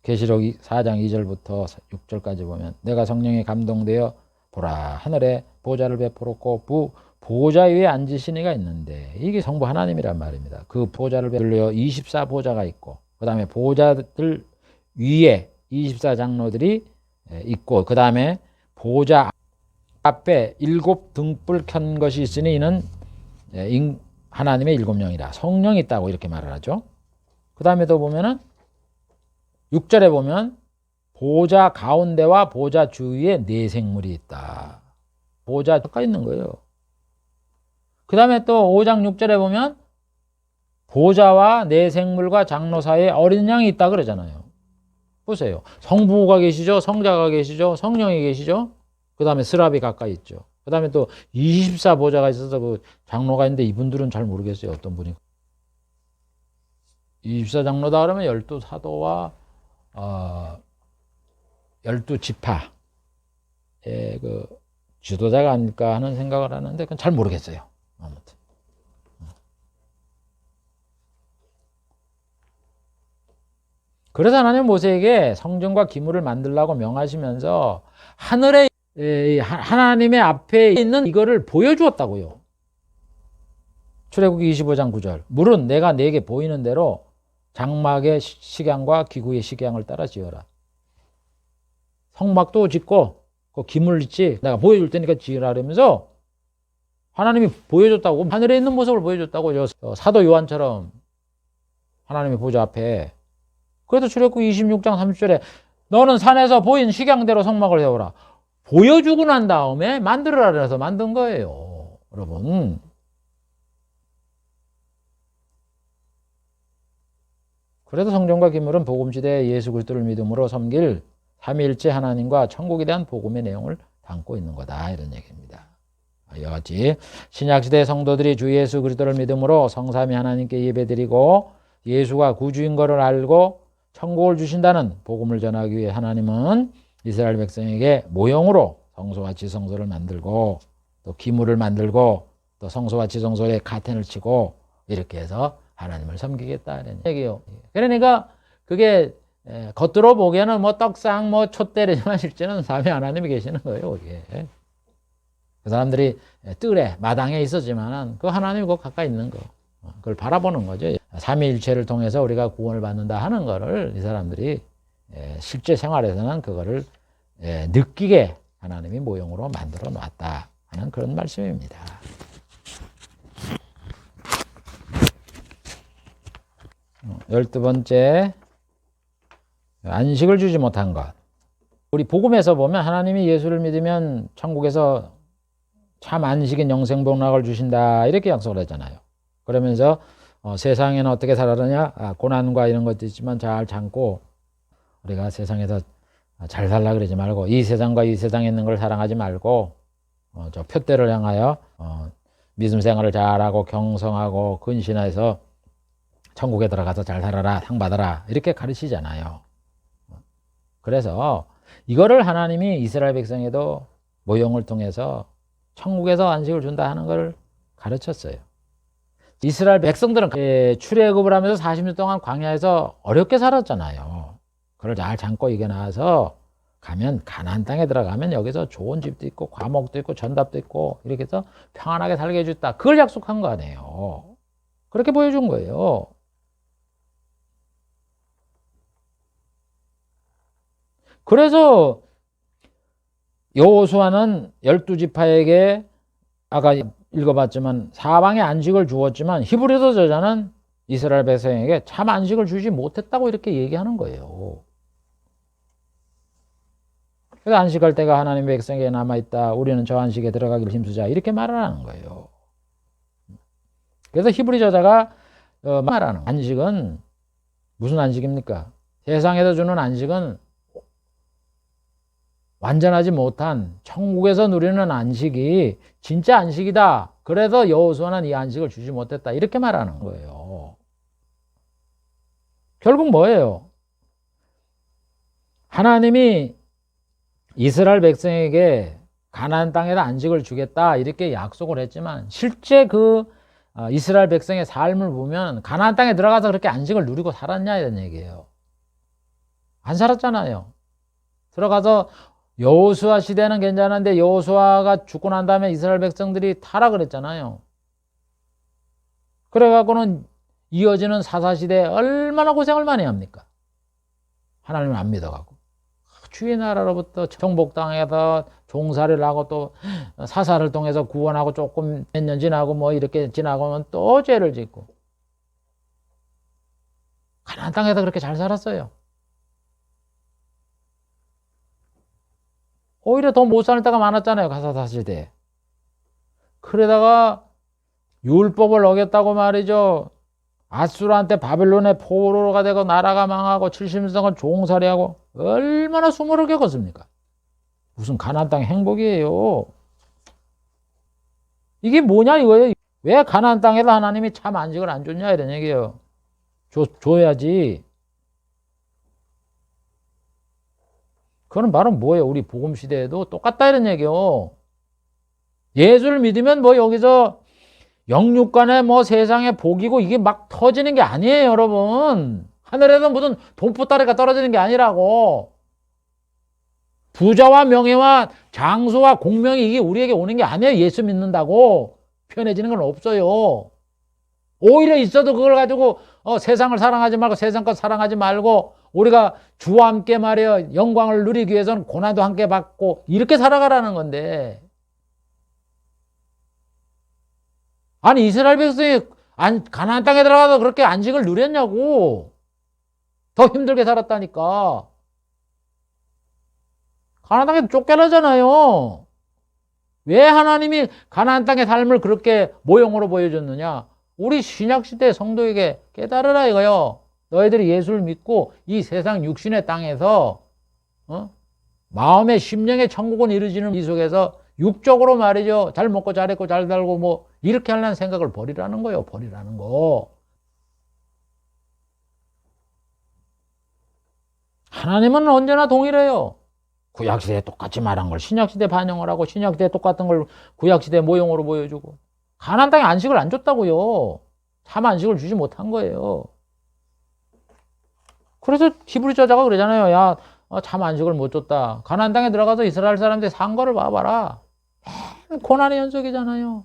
계시록 4장 2절부터 6절까지 보면 내가 성령에 감동되어 보라 하늘에 보좌를 베풀었고 보좌 위에 앉으신 이가 있는데 이게 성부 하나님이란 말입니다. 그 보좌를 베풀려 24보좌가 있고 그 다음에 보좌들 위에 24장로들이 있고 그 다음에 보좌 앞에 7 등불 켠 것이 있으니 이는 하나님의 7영이라 성령이 있다고 이렇게 말을 하죠. 그 다음에도 보면은 6절에 보면 보좌 가운데와 보좌 주위에 4생물이 있다. 보좌 가까이 있는 거예요. 그 다음에 또 5장 6절에 보면 보좌와 4생물과 장로 사이에 어린 양이 있다 그러잖아요. 보세요. 성부가 계시죠. 성자가 계시죠. 성령이 계시죠. 그 다음에 스랍이 가까이 있죠. 그 다음에 또 24보좌가 있어서 그 장로가 있는데 이분들은 잘 모르겠어요. 어떤 분이. 24장로다 그러면 12사도와 12지파의 그 지도자가 아닐까 하는 생각을 하는데 그건 잘 모르겠어요. 아무튼. 그래서 하나님 모세에게 성전과 기물을 만들라고 명하시면서 하늘에 하나님의 앞에 있는 이거를 보여주었다고요. 출애굽기 25장 9절. 물은 내가 네게 보이는 대로 장막의 식양과 기구의 식양을 따라 지어라. 성막도 짓고 그 기물 짓지 내가 보여줄 테니까 지으라 그러면서 하나님이 보여줬다고 하늘에 있는 모습을 보여줬다고 사도 요한처럼 하나님의 보좌 앞에. 그래서 출애굽기 26장 30절에 너는 산에서 보인 식양대로 성막을 세우라. 보여주고 난 다음에 만들어라 그래서 만든 거예요. 여러분. 그래서 성전과 기물은 복음시대에 예수 그리스도를 믿음으로 섬길 삼위일체 하나님과 천국에 대한 복음의 내용을 담고 있는 거다 이런 얘기입니다. 이와 같이 신약시대 성도들이 주 예수 그리스도를 믿음으로 성삼위 하나님께 예배드리고 예수가 구주인 것을 알고 천국을 주신다는 복음을 전하기 위해 하나님은 이스라엘 백성에게 모형으로 성소와 지성소를 만들고 또 기물을 만들고 또 성소와 지성소에 카텐을 치고 이렇게 해서 하나님을 섬기겠다는 얘기예요. 그러니까 그게 겉으로 보기에는 뭐 떡상 뭐 촛대래지만 실제는 삼위 하나님이 계시는 거예요. 이게. 그 사람들이 뜰에 마당에 있었지만은 그 하나님이 그 가까이 있는 거 그걸 바라보는 거죠. 삼위일체를 통해서 우리가 구원을 받는다 하는 거를 이 사람들이 실제 생활에서는 그거를 느끼게 하나님이 모형으로 만들어 놨다 하는 그런 말씀입니다. 열두 번째, 안식을 주지 못한 것. 우리 복음에서 보면 하나님이 예수를 믿으면 천국에서 참 안식인 영생복락을 주신다 이렇게 약속을 했잖아요. 그러면서 세상에는 어떻게 살아가냐? 고난과 이런 것도 있지만 잘 참고 우리가 세상에서 잘 살라 그러지 말고 이 세상과 이 세상에 있는 걸 사랑하지 말고 저 표대를 향하여 믿음 생활을 잘하고 경성하고 근신해서 천국에 들어가서 잘 살아라 상 받아라 이렇게 가르치잖아요. 그래서 이거를 하나님이 이스라엘 백성에도 모형을 통해서 천국에서 안식을 준다 하는 걸 가르쳤어요. 이스라엘 백성들은 출애굽을 하면서 40년 동안 광야에서 어렵게 살았잖아요. 그걸 잘 참고 이겨나와서 가면 가나안 땅에 들어가면 여기서 좋은 집도 있고 과목도 있고 전답도 있고 이렇게 해서 평안하게 살게 해줬다. 그걸 약속한 거 아니에요. 그렇게 보여준 거예요. 그래서 여호수아는 12지파에게 아까 읽어봤지만 사방에 안식을 주었지만 히브리서 저자는 이스라엘 백성에게 참 안식을 주지 못했다고 이렇게 얘기하는 거예요. 그래서 안식할 때가 하나님의 백성에게 남아있다. 우리는 저 안식에 들어가기를 힘쓰자. 이렇게 말을 하는 거예요. 그래서 히브리 저자가 말하는 안식은 무슨 안식입니까? 세상에서 주는 안식은 완전하지 못한 천국에서 누리는 안식이 진짜 안식이다. 그래서 여호수아는 이 안식을 주지 못했다. 이렇게 말하는 거예요. 결국 뭐예요? 하나님이 이스라엘 백성에게 가나안 땅에다 안식을 주겠다 이렇게 약속을 했지만 실제 이스라엘 백성의 삶을 보면 가나안 땅에 들어가서 그렇게 안식을 누리고 살았냐 이런 얘기예요. 안 살았잖아요. 들어가서 여호수아 시대는 괜찮은데 여호수아가 죽고 난 다음에 이스라엘 백성들이 타락을 했잖아요. 그래갖고는 이어지는 사사시대에 얼마나 고생을 많이 합니까? 하나님을 안 믿어가고 주의 나라로부터 정복당해서 종살이를 하고 또 사사를 통해서 구원하고 조금 몇 년 지나고 뭐 이렇게 지나고는 또 죄를 짓고 가나안 땅에서 그렇게 잘 살았어요. 오히려 더 못 사는 때가 많았잖아요. 사사시대에. 그러다가 율법을 어겼다고 말이죠. 아수르한테 바벨론의 포로가 되고 나라가 망하고 70년간 종살이하고 얼마나 수모를 겪었습니까? 무슨 가나안 땅 행복이에요. 이게 뭐냐 이거예요. 왜 가나안 땅에서 하나님이 참 안식을 안 줬냐 이런 얘기예요. 줘야지. 그거는 바로 뭐예요? 우리 복음 시대에도 똑같다 이런 얘기요. 예수를 믿으면 뭐 여기서 영육간에 뭐 세상에 복이고 이게 막 터지는 게 아니에요, 여러분. 하늘에서 무슨 돈보따리가 떨어지는 게 아니라고. 부자와 명예와 장수와 공명이 이게 우리에게 오는 게 아니에요. 예수 믿는다고 편해지는 건 없어요. 오히려 있어도 그걸 가지고 세상을 사랑하지 말고 세상 것 사랑하지 말고 우리가 주와 함께 말이여 영광을 누리기 위해서는 고난도 함께 받고 이렇게 살아가라는 건데. 아니 이스라엘 백성이 가나안 땅에 들어가서 그렇게 안식을 누렸냐고. 더 힘들게 살았다니까. 가나안 땅에 쫓겨나잖아요. 왜 하나님이 가나안 땅의 삶을 그렇게 모형으로 보여줬느냐. 우리 신약시대 성도에게 깨달으라 이거요. 너희들이 예수를 믿고 이 세상 육신의 땅에서 마음의 심령의 천국은 이루어지는 이 속에서 육적으로 말이죠. 잘 먹고 잘 입고 잘 살고 뭐 이렇게 하려는 생각을 버리라는 거예요. 버리라는 거. 하나님은 언제나 동일해요. 구약시대에 똑같이 말한 걸 신약시대에 반영을 하고 신약시대에 똑같은 걸 구약시대 모형으로 보여주고 가나안 땅에 안식을 안 줬다고요. 참 안식을 주지 못한 거예요. 그래서 히브리 저자가 그러잖아요. 야, 참 안식을 못 줬다. 가나안 땅에 들어가서 이스라엘 사람들이 산 거를 봐봐라. 고난의 연속이잖아요.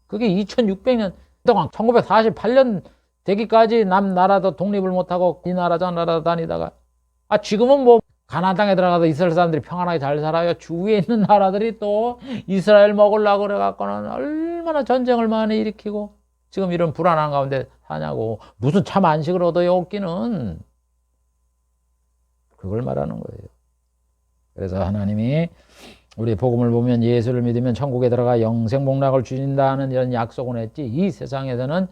그게 2600년 동안 1948년 되기까지 남 나라도 독립을 못하고 이 나라 저 나라 다니다가 지금은 뭐 가나안 땅에 들어가서 이스라엘 사람들이 평안하게 잘 살아요. 주위에 있는 나라들이 또 이스라엘 먹으려고 그래갖고는 얼마나 전쟁을 많이 일으키고 지금 이런 불안한 가운데 사냐고. 무슨 참 안식을 얻어요 없기는. 그걸 말하는 거예요. 그래서 하나님이 우리 복음을 보면 예수를 믿으면 천국에 들어가 영생복락을 주신다는 이런 약속은 했지 이 세상에서는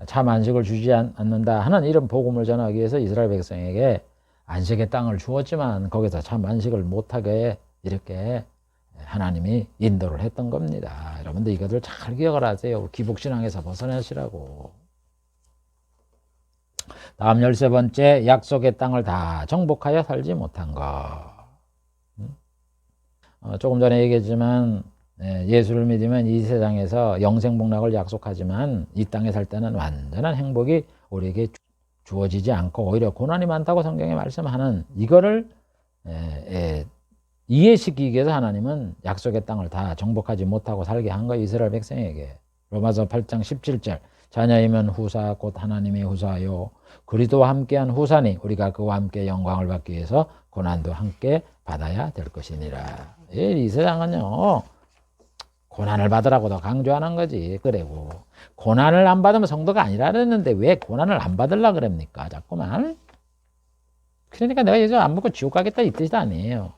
참 안식을 주지 않는다 하는 이런 복음을 전하기 위해서 이스라엘 백성에게 안식의 땅을 주었지만 거기서 참 안식을 못하게 이렇게 하나님이 인도를 했던 겁니다. 여러분들 이것을 잘 기억을 하세요. 기복신앙에서 벗어나시라고. 다음 13번째, 약속의 땅을 다 정복하여 살지 못한 것. 조금 전에 얘기했지만 예수를 믿으면 이 세상에서 영생복락을 약속하지만 이 땅에 살 때는 완전한 행복이 우리에게 주어지지 않고 오히려 고난이 많다고 성경에 말씀하는 이거를 이해시키기 위해서 하나님은 약속의 땅을 다 정복하지 못하고 살게 한 거예요. 이스라엘 백성에게. 로마서 8장 17절 자녀이면 후사 곧 하나님의 후사요 그리스도와 함께한 후사니 우리가 그와 함께 영광을 받기 위해서 고난도 함께 받아야 될 것이니라. 이 세상은요 고난을 받으라고 더 강조하는 거지. 그래고 고난을 안 받으면 성도가 아니라 그랬는데 왜 고난을 안 받으려고 그럽니까 자꾸만. 그러니까 내가 예수 안 믿고 지옥 가겠다 이 뜻이 아니에요.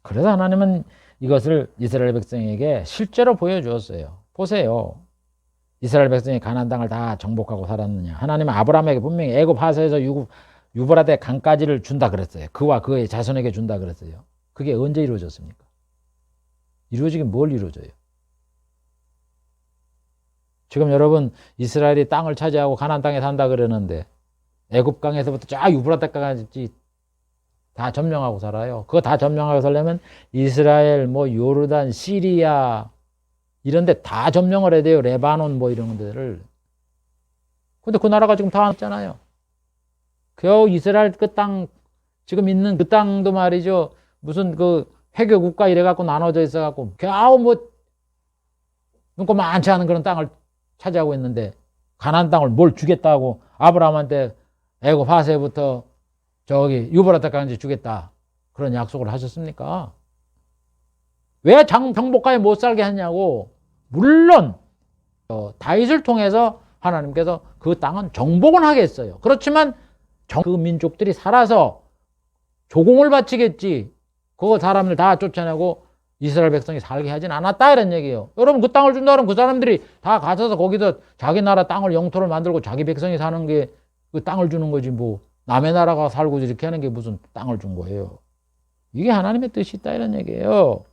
그래서 하나님은 이것을 이스라엘 백성에게 실제로 보여주었어요. 보세요. 이스라엘 백성이 가나안 땅을 다 정복하고 살았느냐. 하나님은 아브라함에게 분명히 애굽 하서에서 유브라데 강까지를 준다 그랬어요. 그와 그의 자손에게 준다 그랬어요. 그게 언제 이루어졌습니까? 이루어지긴 뭘 이루어져요? 지금 여러분 이스라엘이 땅을 차지하고 가나안 땅에 산다 그러는데 애굽 강에서부터 쫙 유브라데까지 다 점령하고 살아요. 그거 다 점령하고 살려면 이스라엘, 뭐 요르단, 시리아 이런 데 다 점령을 해야 돼요. 레바논 뭐 이런 데를. 근데 그 나라가 지금 다 없잖아요. 겨우 이스라엘 그 땅, 지금 있는 그 땅도 말이죠. 무슨 그 회교 국가 이래갖고 나눠져 있어갖고 겨우 뭐 눈꼽 많지 않은 그런 땅을 차지하고 있는데 가나안 땅을 뭘 주겠다고 아브라함한테 애굽 파세부터 저기 유브라데까지 주겠다 그런 약속을 하셨습니까? 왜 정복하에 못 살게 하냐고. 물론 다윗을 통해서 하나님께서 그 땅은 정복은 하겠어요. 그렇지만 그 민족들이 살아서 조공을 바치겠지. 그 사람들 다 쫓아내고 이스라엘 백성이 살게 하진 않았다 이런 얘기예요. 여러분 그 땅을 준다 그러면 그 사람들이 다 가셔서 거기서 자기 나라 땅을 영토를 만들고 자기 백성이 사는 게 그 땅을 주는 거지 뭐 남의 나라가 살고 이렇게 하는 게 무슨 땅을 준 거예요. 이게 하나님의 뜻이 있다 이런 얘기예요.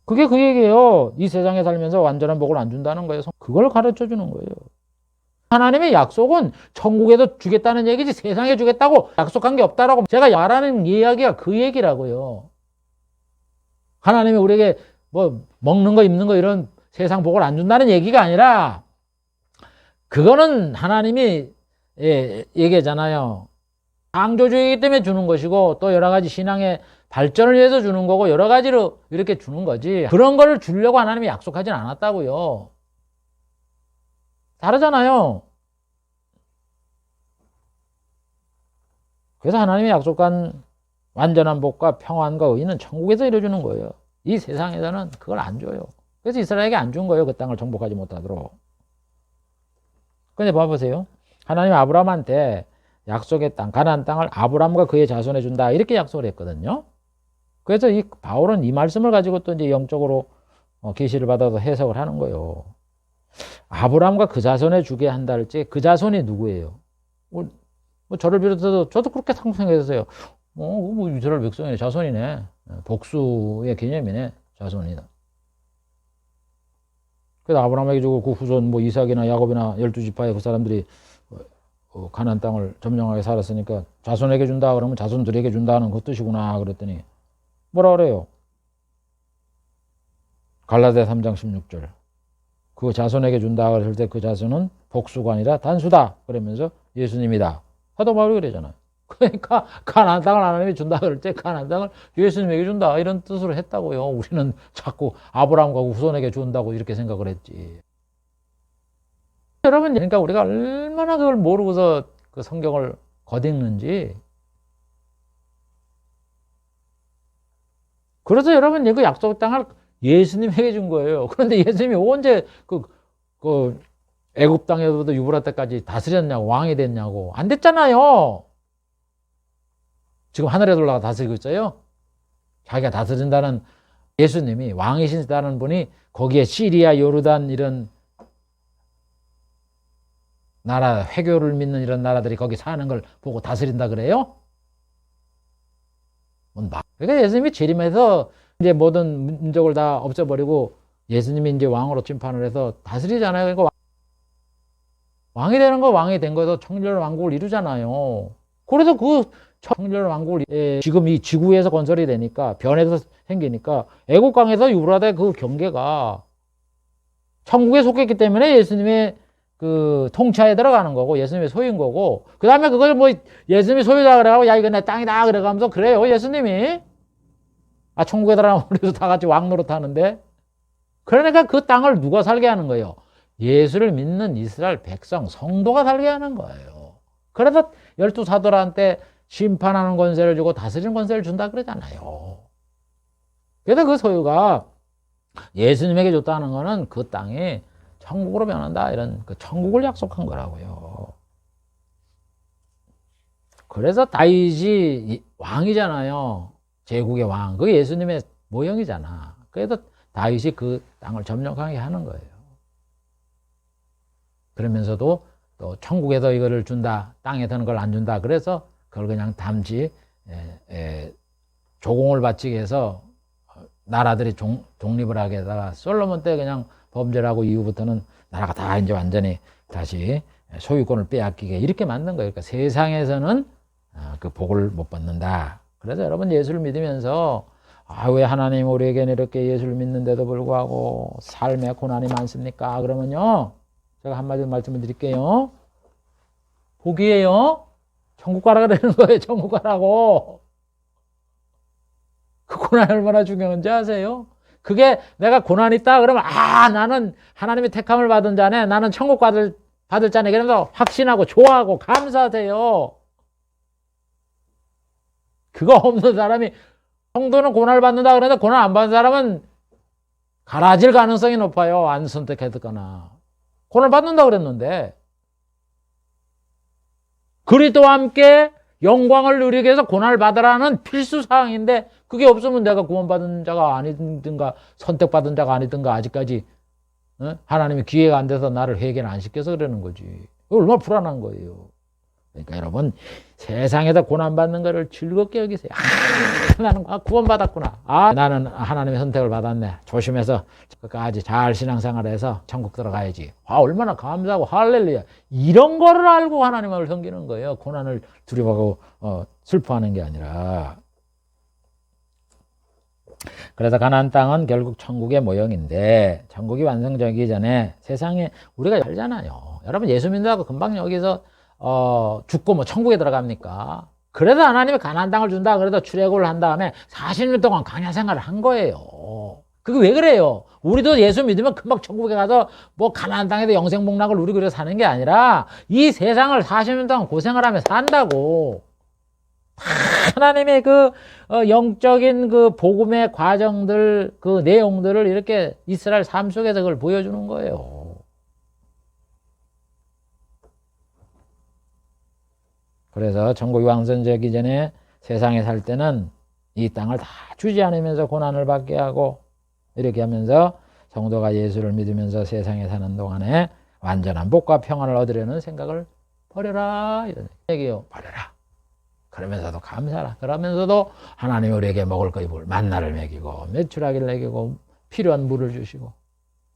그게 그 얘기예요. 이 세상에 살면서 완전한 복을 안 준다는 거예요. 그걸 가르쳐 주는 거예요. 하나님의 약속은 천국에도 주겠다는 얘기지 세상에 주겠다고 약속한 게 없다라고 제가 말하는 이야기가 그 얘기라고요. 하나님이 우리에게 뭐 먹는 거 입는 거 이런 세상 복을 안 준다는 얘기가 아니라 그거는 하나님이 얘기하잖아요. 창조주의이기 때문에 주는 것이고 또 여러 가지 신앙의 발전을 위해서 주는 거고 여러 가지로 이렇게 주는 거지 그런 걸 주려고 하나님이 약속하진 않았다고요. 다르잖아요. 그래서 하나님이 약속한 완전한 복과 평안과 의는 천국에서 이루어주는 거예요. 이 세상에서는 그걸 안 줘요. 그래서 이스라엘에게 안 준 거예요. 그 땅을 정복하지 못하도록. 근데 봐보세요. 하나님 아브라함한테 약속의 땅, 가나안 땅을 아브라함과 그의 자손에 준다. 이렇게 약속을 했거든요. 그래서 이 바울은 이 말씀을 가지고 또 이제 영적으로 계시를 받아서 해석을 하는 거예요. 아브라함과 그 자손에 주게 한다 할지 그 자손이 누구예요? 뭐 저를 비롯해서 저도 그렇게 상상했어요. 뭐 이스라엘 백성의 자손이네. 복수의 개념이네. 자손이다. 그래서 아브라함에게 주고 그 후손 뭐 이삭이나 야곱이나 12지파의 그 사람들이 가나안 땅을 점령하게 살았으니까 자손에게 준다 그러면 자손들에게 준다는 그 뜻이구나 그랬더니 뭐라 그래요? 갈라디아 3장 16절. 그 자손에게 준다 그랬을 때 그 자손은 복수가 아니라 단수다 그러면서 예수님이다. 사도 바울이 그러잖아요. 그러니까 가나안 땅을 하나님이 준다 그럴 때 가나안 땅을 예수님에게 준다 이런 뜻으로 했다고요. 우리는 자꾸 아브라함과 후손에게 준다고 이렇게 생각을 했지. 여러분 그러니까 우리가 얼마나 그걸 모르고서 그 성경을 걷읽는지. 그래서 여러분 그 약속 땅을 예수님에게 준 거예요. 그런데 예수님이 언제 그 애굽 땅에서부터 유브라데까지 다스렸냐고 왕이 됐냐고 안 됐잖아요. 지금 하늘에 올라가 다스리고 있어요. 자기가 다스린다는 예수님이 왕이시다는 분이 거기에 시리아, 요르단 이런 나라 회교를 믿는 이런 나라들이 거기 사는 걸 보고 다스린다 그래요? 그러니까 예수님이 재림해서 이제 모든 민족을 다 없애버리고 예수님이 이제 왕으로 침판을 해서 다스리잖아요. 그러니까 왕이 되는 거 왕이 된 거에서 청렬 왕국을 이루잖아요. 그래서 그 청렬 왕국을 지금 이 지구에서 건설이 되니까 변해서 생기니까 애국강에서 유브라데 그 경계가 천국에 속했기 때문에 예수님의 그 통치하에 들어가는 거고 예수님의 소유인 거고 그 다음에 그걸 뭐 예수님이 소유다 그래가지고 야 이거 내 땅이다 그래가면서 그래요 예수님이 천국에 들어가면 우리도 다 같이 왕 노릇하는데 그러니까 그 땅을 누가 살게 하는 거예요? 예수를 믿는 이스라엘 백성 성도가 살게 하는 거예요. 그래서 12사도한테 심판하는 권세를 주고 다스리는 권세를 준다 그러잖아요. 그래서 그 소유가 예수님에게 줬다는 거는 그 땅이 천국으로 변한다 이런 그 천국을 약속한 거라고요. 그래서 다윗이 왕이잖아요. 제국의 왕. 그게 예수님의 모형이잖아. 그래서 다윗이 그 땅을 점령하게 하는 거예요. 그러면서도 또 천국에서 이거를 준다. 땅에서는 그걸 안 준다. 그래서 그걸 그냥 담지 조공을 바치게 해서 나라들이 독립을 하게 하다가 솔로몬 때 그냥 범죄를 하고 이후부터는 나라가 다 이제 완전히 다시 소유권을 빼앗기게 이렇게 만든 거예요. 그러니까 세상에서는 그 복을 못 받는다. 그래서 여러분 예수를 믿으면서 왜 하나님 우리에게는 이렇게 예수를 믿는데도 불구하고 삶에 고난이 많습니까? 그러면요, 제가 한마디 말씀을 드릴게요. 복이에요. 천국 가라 그러는 거예요. 천국 가라고. 그 고난이 얼마나 중요한지 아세요? 그게 내가 고난이 있다 그러면 나는 하나님의 택함을 받은 자네, 나는 천국 받을 자네, 그러면서 확신하고 좋아하고 감사하세요. 그거 없는 사람이, 성도는 고난을 받는다 그러는데 고난 안 받는 사람은 가라질 가능성이 높아요. 안 선택했거나. 고난을 받는다 그랬는데. 그리스도와 함께 영광을 누리기 위해서 고난을 받으라는 필수 사항인데, 그게 없으면 내가 구원받은 자가 아니든가 선택받은 자가 아니든가 아직까지 하나님이 기회가 안 돼서 나를 회개를 안 시켜서 그러는 거지. 얼마나 불안한 거예요. 그러니까 여러분, 세상에서 고난받는 거를 즐겁게 여기세요. 나는 구원받았구나. 나는 하나님의 선택을 받았네. 조심해서 끝까지 잘 신앙생활해서 천국 들어가야지. 얼마나 감사하고 할렐루야. 이런 거를 알고 하나님을 섬기는 거예요. 고난을 두려워하고 슬퍼하는 게 아니라. 그래서 가나안 땅은 결국 천국의 모형인데, 천국이 완성되기 전에 세상에 우리가 알잖아요. 여러분, 예수 믿는다고 금방 여기서 죽고 뭐 천국에 들어갑니까? 그래서 하나님이 가나안 땅을 준다. 그래서 출애굽을 한 다음에 40년 동안 광야 생활을 한 거예요. 그게 왜 그래요? 우리도 예수 믿으면 금방 천국에 가서 뭐 가나안 땅에서 영생 복락을 누리고 그래서 사는 게 아니라 이 세상을 40년 동안 고생을 하며 산다고. 하나님의 그 영적인 그 복음의 과정들, 그 내용들을 이렇게 이스라엘 삶 속에서 그걸 보여주는 거예요. 그래서 천국이 완성되기 전에 세상에 살 때는 이 땅을 다 주지 않으면서 고난을 받게 하고, 이렇게 하면서 성도가 예수를 믿으면서 세상에 사는 동안에 완전한 복과 평안을 얻으려는 생각을 버려라, 이런 얘기예요. 버려라. 그러면서도 감사라. 그러면서도 하나님이 우리에게 먹을 거 입을 만나를 먹이고 매출하기를 먹이고 필요한 물을 주시고,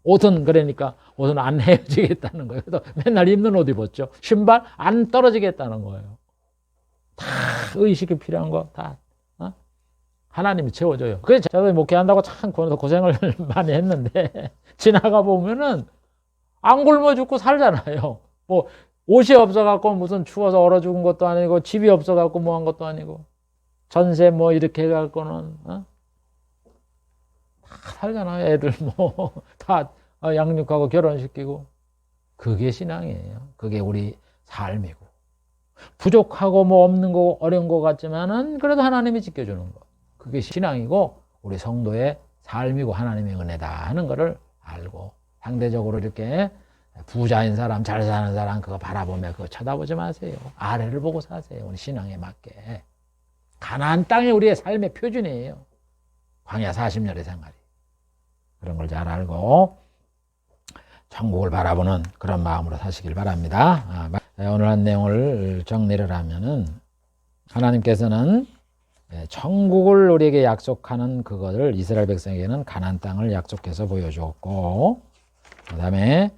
옷은 그러니까 옷은 안 헤어지겠다는 거예요. 그래서 맨날 입는 옷 입었죠. 신발 안 떨어지겠다는 거예요. 다 의식이 필요한 거 다 하나님이 채워줘요. 그래서 저도 목회한다고 참 고생을 많이 했는데 지나가 보면은 안 굶어 죽고 살잖아요. 뭐 옷이 없어갖고 무슨 추워서 얼어 죽은 것도 아니고, 집이 없어갖고 뭐 한 것도 아니고, 전세 뭐 이렇게 해갖고는 다 살잖아요. 애들 뭐 다 양육하고 결혼시키고. 그게 신앙이에요. 그게 우리 삶이고. 부족하고 뭐 없는 거 어려운 거 같지만은 그래도 하나님이 지켜주는 거. 그게 신앙이고 우리 성도의 삶이고 하나님의 은혜다 하는 거를 알고, 상대적으로 이렇게 부자인 사람, 잘 사는 사람 그거 바라보며 그거 쳐다보지 마세요. 아래를 보고 사세요. 우리 신앙에 맞게. 가나안 땅이 우리의 삶의 표준이에요. 광야 40년의 생활이. 그런 걸 잘 알고 천국을 바라보는 그런 마음으로 사시길 바랍니다. 오늘 한 내용을 정리를 하면은, 하나님께서는 천국을 우리에게 약속하는 그것을 이스라엘 백성에게는 가나안 땅을 약속해서 보여주었고, 그 다음에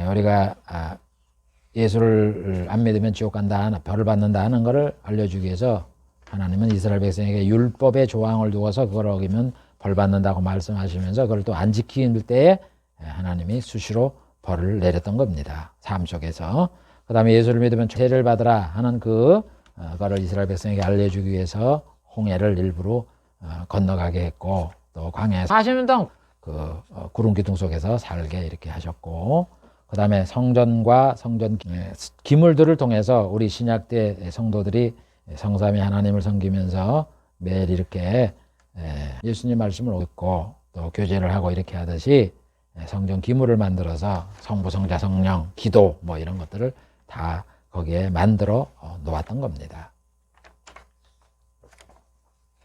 우리가 예수를 안 믿으면 지옥 간다, 벌을 받는다 하는 것을 알려주기 위해서 하나님은 이스라엘 백성에게 율법의 조항을 두어서 그걸 어기면 벌 받는다고 말씀하시면서 그걸 또 안 지킬 때에 하나님이 수시로 벌을 내렸던 겁니다. 삶 속에서. 그 다음에 예수를 믿으면 죄를 받으라 하는 그거를 이스라엘 백성에게 알려주기 위해서 홍해를 일부러 건너가게 했고, 또 광야에 40년 동안 그 구름 기둥 속에서 살게 이렇게 하셨고, 그 다음에 성전과 성전 기물들을 통해서 우리 신약 때 성도들이 성삼위 하나님을 섬기면서 매일 이렇게 예수님 말씀을 듣고 또 교제를 하고 이렇게 하듯이 성전 기물을 만들어서 성부, 성자, 성령, 기도 뭐 이런 것들을 다 거기에 만들어 놓았던 겁니다.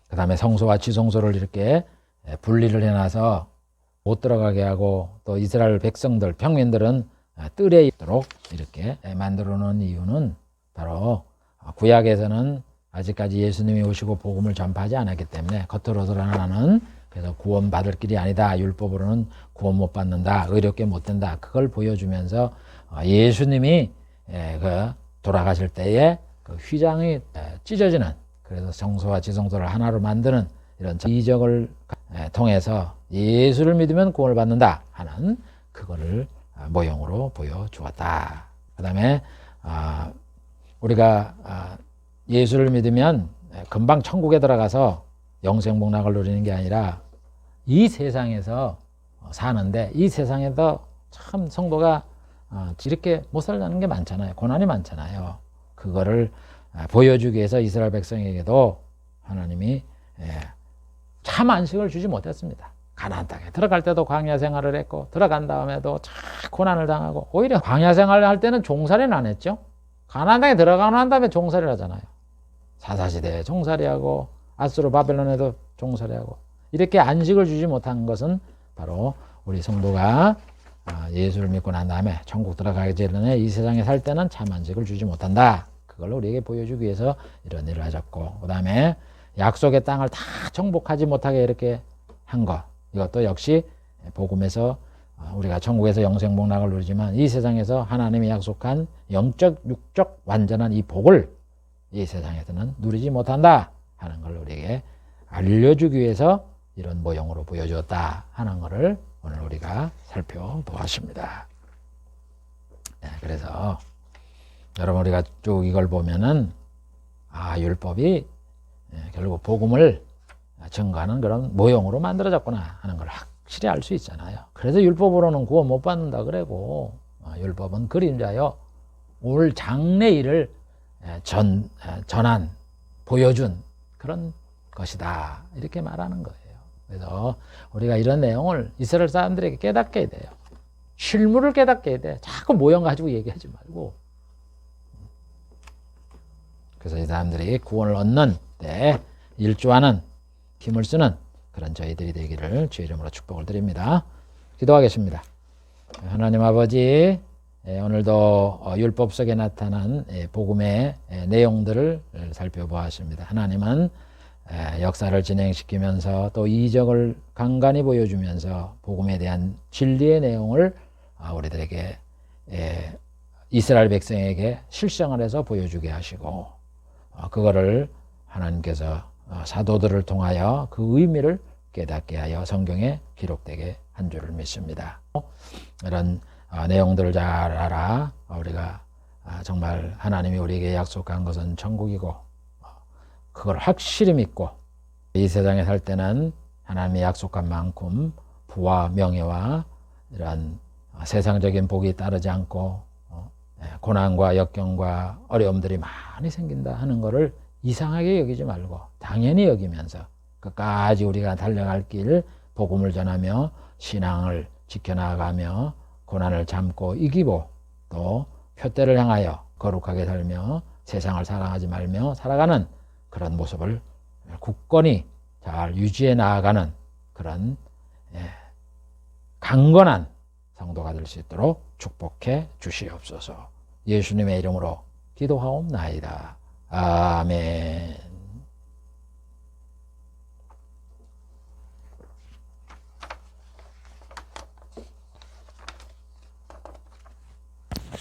그 다음에 성소와 지성소를 이렇게 분리를 해놔서 못 들어가게 하고, 또 이스라엘 백성들, 평민들은 뜰에 있도록 이렇게 만들어 놓은 이유는 바로 구약에서는 아직까지 예수님이 오시고 복음을 전파하지 않았기 때문에 겉으로서는 하나는 그래서 구원 받을 길이 아니다, 율법으로는 구원 못 받는다, 의롭게 못 된다, 그걸 보여주면서 예수님이 그 돌아가실 때에 그 휘장이 찢어지는, 그래서 성소와 지성소를 하나로 만드는 이런 이적을 통해서 예수를 믿으면 구원을 받는다 하는 그거를 모형으로 보여주었다. 그 다음에 우리가 예수를 믿으면 금방 천국에 들어가서 영생복락을 누리는 게 아니라 이 세상에서 사는데, 이 세상에서 참 성도가 이렇게 못 살라는 게 많잖아요. 고난이 많잖아요. 그거를 보여주기 위해서 이스라엘 백성에게도 하나님이 참 안식을 주지 못했습니다. 가나안 땅에 들어갈 때도 광야 생활을 했고, 들어간 다음에도 참 고난을 당하고, 오히려 광야 생활을 할 때는 종살이는 안 했죠. 가나안 땅에 들어가고 난 다음에 종살이를 하잖아요. 사사시대에 종살이하고 아수르 바벨론에도 종살이하고, 이렇게 안식을 주지 못한 것은 바로 우리 성도가 예수를 믿고 난 다음에 천국 들어가기 전에 이 세상에 살 때는 참 안식을 주지 못한다. 그걸 우리에게 보여주기 위해서 이런 일을 하셨고, 그 다음에 약속의 땅을 다 정복하지 못하게 이렇게 한 것, 이것도 역시 복음에서 우리가 천국에서 영생복락을 누리지만 이 세상에서 하나님이 약속한 영적 육적 완전한 이 복을 이 세상에서는 누리지 못한다 하는 걸 우리에게 알려주기 위해서 이런 모형으로 보여주었다 하는 것을 오늘 우리가 살펴보았습니다. 그래서 여러분, 우리가 쭉 이걸 보면은 율법이 결국 복음을 증거하는 그런 모형으로 만들어졌구나 하는 걸 확실히 알 수 있잖아요. 그래서 율법으로는 구원 못 받는다 그러고, 율법은 그림자요 올 장래 일을 전한, 보여준 그런 것이다, 이렇게 말하는 거예요. 그래서 우리가 이런 내용을 이스라엘 사람들에게 깨닫게 해야 돼요. 실물을 깨닫게 해야 돼. 자꾸 모형 가지고 얘기하지 말고. 그래서 이 사람들이 구원을 얻는 때 일조하는, 힘을 쓰는 그런 저희들이 되기를 주의 이름으로 축복을 드립니다. 기도하겠습니다. 하나님 아버지, 오늘도 율법 속에 나타난 복음의 내용들을 살펴보았습니다. 하나님은 역사를 진행시키면서 또 이적을 간간히 보여주면서 복음에 대한 진리의 내용을 우리들에게, 이스라엘 백성에게 실생을 해서 보여주게 하시고, 그거를 하나님께서 사도들을 통하여 그 의미를 깨닫게 하여 성경에 기록되게 한 줄을 믿습니다. 이런 내용들을 잘 알아 우리가 정말 하나님이 우리에게 약속한 것은 천국이고, 그걸 확실히 믿고 이 세상에 살 때는 하나님의 약속한 만큼 부와 명예와 이런 세상적인 복이 따르지 않고 고난과 역경과 어려움들이 많이 생긴다 하는 것을 이상하게 여기지 말고 당연히 여기면서 끝까지 우리가 달려갈 길 복음을 전하며 신앙을 지켜나가며 고난을 참고 이기고 또 표대를 향하여 거룩하게 살며 세상을 사랑하지 말며 살아가는 그런 모습을 굳건히 잘 유지해 나아가는 그런 강건한 성도가 될 수 있도록 축복해 주시옵소서. 예수님의 이름으로 기도하옵나이다. 아멘.